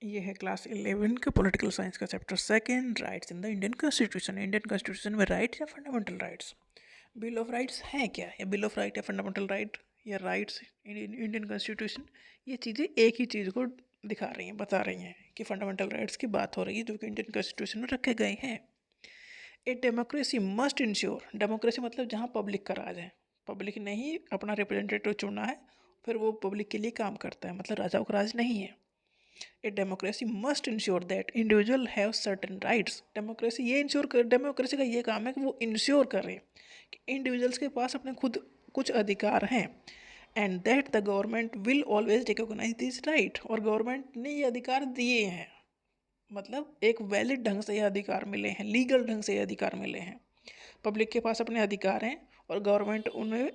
ये है क्लास 11 का पॉलिटिकल साइंस का chapter second, rights in the Indian constitution. Indian constitution में राइट्स या fundamental rights, bill of rights हैं क्या, या बिल ऑफ राइट या फंडामेंटल राइट या राइट्स इन इंडियन कॉन्स्टिट्यूशन, ये चीज़ें एक ही चीज़ को दिखा रही हैं, बता रही हैं कि फंडामेंटल राइट्स की बात हो रही है जो कि इंडियन कॉन्स्टिट्यूशन में रखे गए हैं। A democracy must ensure, democracy मतलब जहाँ पब्लिक का राज है, पब्लिक ने ही अपना रिप्रेजेंटेटिव चुना है, फिर वो पब्लिक के लिए काम करता है, मतलब राजाओं का राज नहीं है। A democracy must ensure that individual have certain rights, democracy ये इंश्योर कर, डेमोक्रेसी का ये काम है कि वो इंश्योर करे कि इंडिविजुअल्स के पास अपने खुद कुछ अधिकार हैं, and that the government will always recognise this right, और गवर्नमेंट ने ये अधिकार दिए हैं, मतलब एक वैलिड ढंग से ये अधिकार मिले हैं, लीगल ढंग से ये अधिकार मिले हैं। पब्लिक के पास अपने अधिकार हैं और गवर्नमेंट उन्हें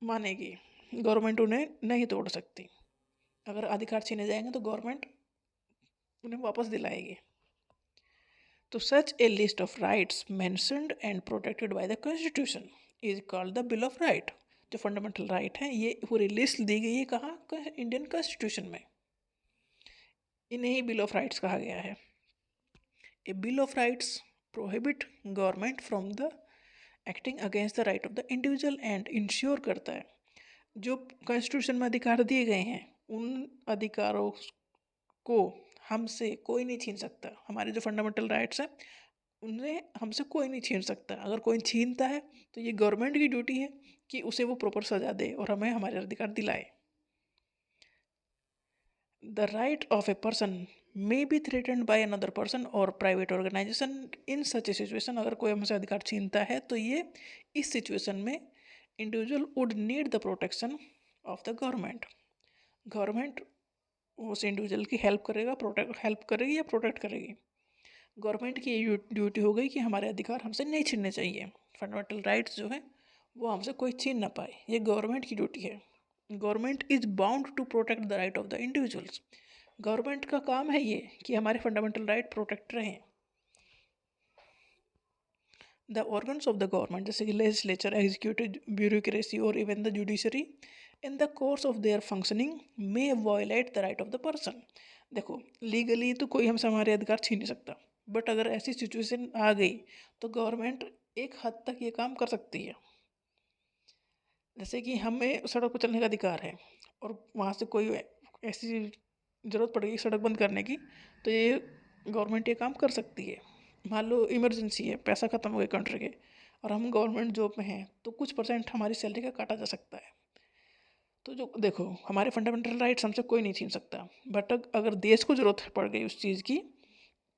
मानेगी, गवर्नमेंट उन्हें नहीं तोड़ सकती। अगर अधिकार छीने जाएंगे तो गवर्नमेंट उन्हें वापस दिलाएगी। तो such a list of rights mentioned and protected by the constitution is called the bill of right. जो फंडामेंटल राइट है ये पूरी लिस्ट दी गई है कहाँ, इंडियन कॉन्स्टिट्यूशन में, इन्हें ही बिल ऑफ राइट्स कहा गया है। A bill of rights prohibit government from the acting against the right of the individual and ensure करता है जो कॉन्स्टिट्यूशन में अधिकार दिए गए हैं उन अधिकारों को हमसे कोई नहीं छीन सकता। हमारे जो फंडामेंटल राइट्स हैं उन्हें हमसे कोई नहीं छीन सकता। अगर कोई छीनता है तो ये गवर्नमेंट की ड्यूटी है कि उसे वो प्रॉपर सजा दे और हमें हमारे अधिकार दिलाए। The right of a person may be threatened by another person और प्राइवेट ऑर्गेनाइजेशन इन सच ए सिचुएशन, अगर कोई हमसे अधिकार छीनता है तो ये इस सिचुएशन में individual would need the protection of the government. Government उस इंडिविजुअल की हेल्प करेगी या प्रोटेक्ट करेगी। गवर्नमेंट की ये ड्यूटी हो गई कि हमारे अधिकार हमसे नहीं छीनने चाहिए, फंडामेंटल राइट्स जो है वो हमसे कोई छीन ना पाए, ये गवर्नमेंट की ड्यूटी है। Government is bound to protect the right of the individuals, government का काम है ये कि हमारे फंडामेंटल राइट प्रोटेक्ट रहें। The organs of the government जैसे कि लेजिस्लेचर, एग्जीक्यूटिव, ब्यूरोक्रेसी और even the judiciary in the course of their functioning may violate the right of the person. देखो लीगली तो कोई हमसे हमारे अधिकार छीन नहीं सकता, बट अगर ऐसी सिचुएशन आ गई तो गवर्नमेंट एक हद तक ये काम कर सकती है। जैसे कि हमें सड़क पर चलने का अधिकार है और वहाँ से कोई ऐसी ज़रूरत पड़ गई सड़क बंद करने की, तो ये गवर्नमेंट ये काम कर सकती है। मान लो इमरजेंसी है, पैसा ख़त्म हो गया कंट्री के और हम गवर्नमेंट जॉब में हैं तो कुछ परसेंट हमारी सैलरी का काटा जा सकता है। तो जो देखो हमारे फंडामेंटल राइट्स हमसे कोई नहीं छीन सकता, बट अगर देश को ज़रूरत पड़ गई उस चीज़ की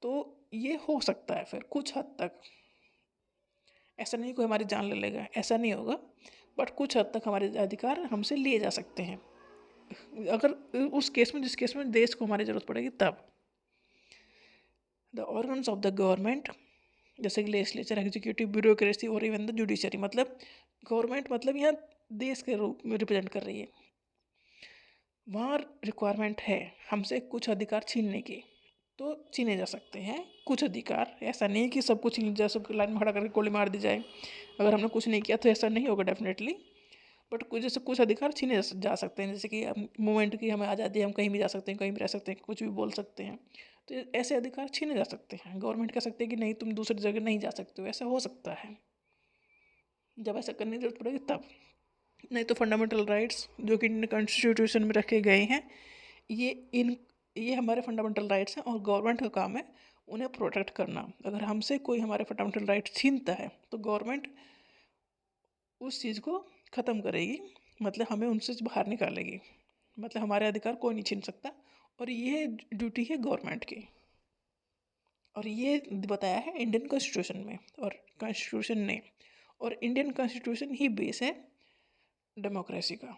तो ये हो सकता है फिर कुछ हद तक। ऐसा नहीं कोई हमारी जान ले लेगा, ऐसा नहीं होगा, बट कुछ हद तक हमारे अधिकार हमसे लिए जा सकते हैं अगर उस केस में, जिस केस में देश को हमारी ज़रूरत पड़ेगी तब। The organs of the government जैसे कि लेजिस्लेचर, एग्जीक्यूटिव, ब्यूरोक्रेसी और इवन द जुडिशरी, मतलब गवर्नमेंट मतलब यहाँ देश के रूप में रिप्रेजेंट कर रही है। वहाँ रिक्वायरमेंट है हमसे कुछ अधिकार छीनने की तो छीने जा सकते हैं कुछ अधिकार, ऐसा नहीं कि सब कुछ छीन जा, सब लाइन में खड़ा करके गोली मार दी जाए। अगर हमने कुछ नहीं किया तो ऐसा नहीं होगा डेफिनेटली, बट कुछ जैसे कुछ अधिकार छीने जा सकते हैं, जैसे कि मूवमेंट की हमें आज़ादी है, हम कहीं भी जा सकते हैं, कहीं भी रह सकते हैं, कुछ भी बोल सकते हैं, तो ऐसे अधिकार छीने जा सकते हैं। गवर्नमेंट कह सकते हैं कि नहीं तुम दूसरी जगह नहीं जा सकते हो, ऐसा हो सकता है जब ऐसा करने की जरूरत पड़ेगी तब। नहीं तो फंडामेंटल राइट्स जो कि इंडियन कॉन्स्टिट्यूशन में रखे गए हैं ये हमारे फंडामेंटल राइट्स हैं और गवर्नमेंट का काम है उन्हें प्रोटेक्ट करना। अगर हमसे कोई हमारे फंडामेंटल राइट्स छीनता है तो गवर्नमेंट उस चीज़ को ख़त्म करेगी, मतलब हमें उनसे बाहर निकालेगी, मतलब हमारे अधिकार कोई नहीं छीन सकता। और ये ड्यूटी है गवर्नमेंट की, और ये बताया है इंडियन कॉन्स्टिट्यूशन में, और कॉन्स्टिट्यूशन ने, और इंडियन कॉन्स्टिट्यूशन ही बेस है डेमोक्रेसी का।